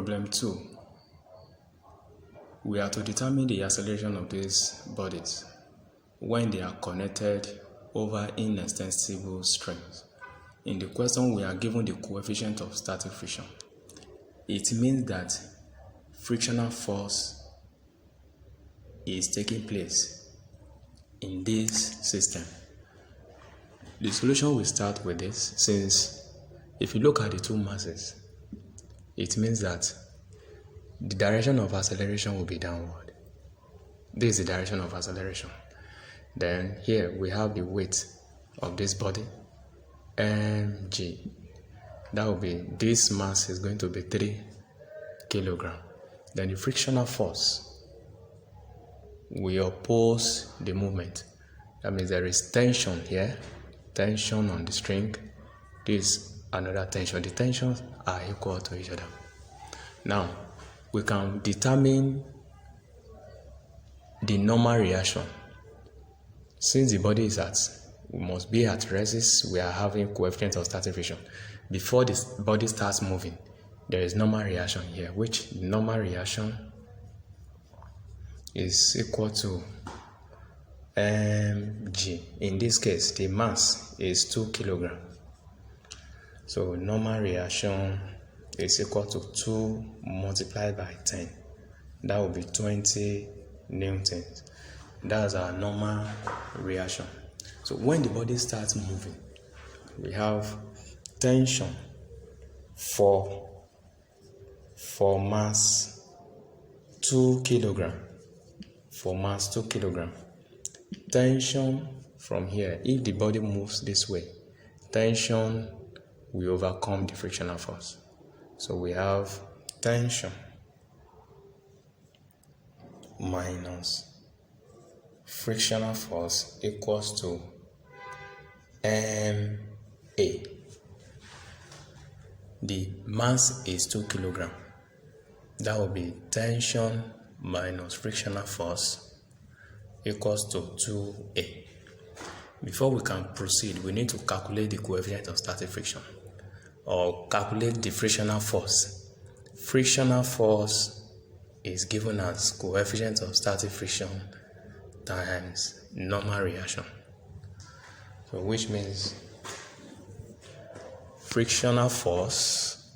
Problem 2. We are to determine the acceleration of these bodies when they are connected over inextensible strings. In the question, we are given the coefficient of static friction. It means that frictional force is taking place in this system. The solution will start with this, since if you look at the two masses, it means that the direction of acceleration will be downward. This is the direction of acceleration. Then here we have the weight of this body, mg. That will be, this mass is going to be 3 kilograms. Then the frictional force will oppose the movement. That means there is tension here, tension on the string. This another tension. The tensions are equal to each other. Now we can determine the normal reaction. Since the body is must be at rest, we are having coefficient of static friction. Before the body starts moving, there is normal reaction here, which normal reaction is equal to mg. In this case, the mass is 2 kilograms. So normal reaction is equal to 2 multiplied by 10. That will be 20 newtons. That's our normal reaction. So when the body starts moving, we have tension for mass 2 kilograms. For mass 2 kilograms. Tension from here, if the body moves this way, tension will overcome the frictional force. So we have tension minus frictional force equals to ma. The mass is 2 kilograms. That will be tension minus frictional force equals to 2a. Before we can proceed, we need to calculate the coefficient of static friction, or calculate the frictional force. Frictional force is given as coefficient of static friction times normal reaction. So which means frictional force,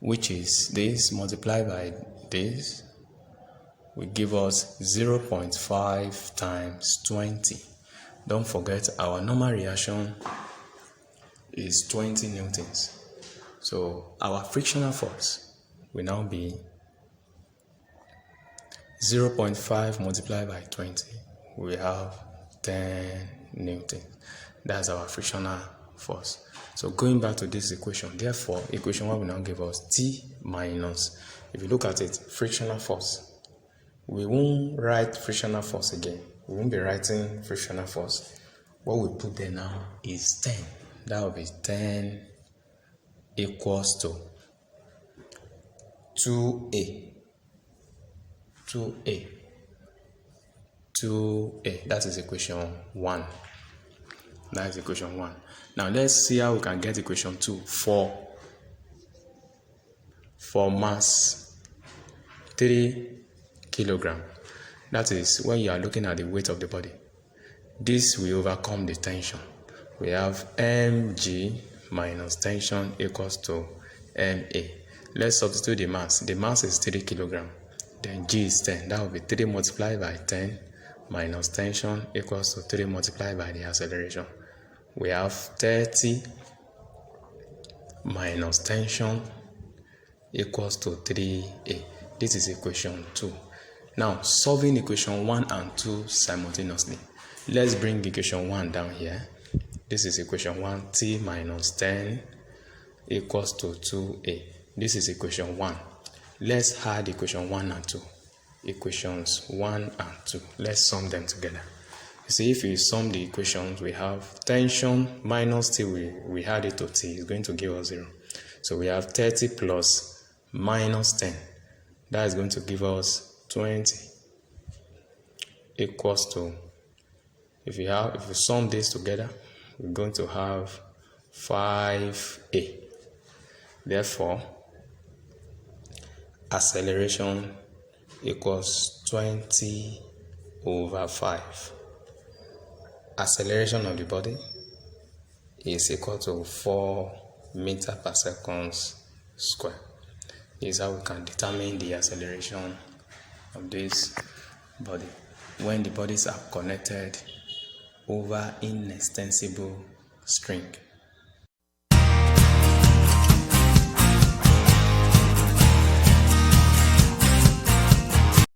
which is this multiplied by this, will give us 0.5 times 20. Don't forget, our normal reaction is 20 newtons. So our frictional force will now be 0.5 multiplied by 20. We have 10 newtons. That's our frictional force. So going back to this equation, therefore, equation 1 will now give us T minus, if you look at it, frictional force. We won't write frictional force again. We won't be writing frictional force. What we put there now is 10. That will be 10 equals to 2a. 2a. 2a. That is equation 1. That is equation 1. Now let's see how we can get equation 2 for mass 3 kilograms. That is when you are looking at the weight of the body. This will overcome the tension. We have mg minus tension equals to ma. Let's substitute the mass. The mass is 3 kilograms. Then g is 10. That will be 3 multiplied by 10 minus tension equals to 3 multiplied by the acceleration. We have 30 minus tension equals to 3a. This is equation 2. Now, solving equation 1 and 2 simultaneously. Let's bring equation 1 down here. This is equation 1, t minus 10 equals to 2a. This is equation 1. Let's add equation 1 and 2. Equations 1 and 2. Let's sum them together. You see, if we sum the equations, we have tension minus t, we add it to t, is going to give us 0. So we have 30 plus minus 10. That is going to give us 20 equals to, if we sum this together, we're going to have 5a. Therefore, acceleration equals 20/5. Acceleration of the body is equal to 4 meters per second square. This is how we can determine the acceleration of this body when the bodies are connected over inextensible string.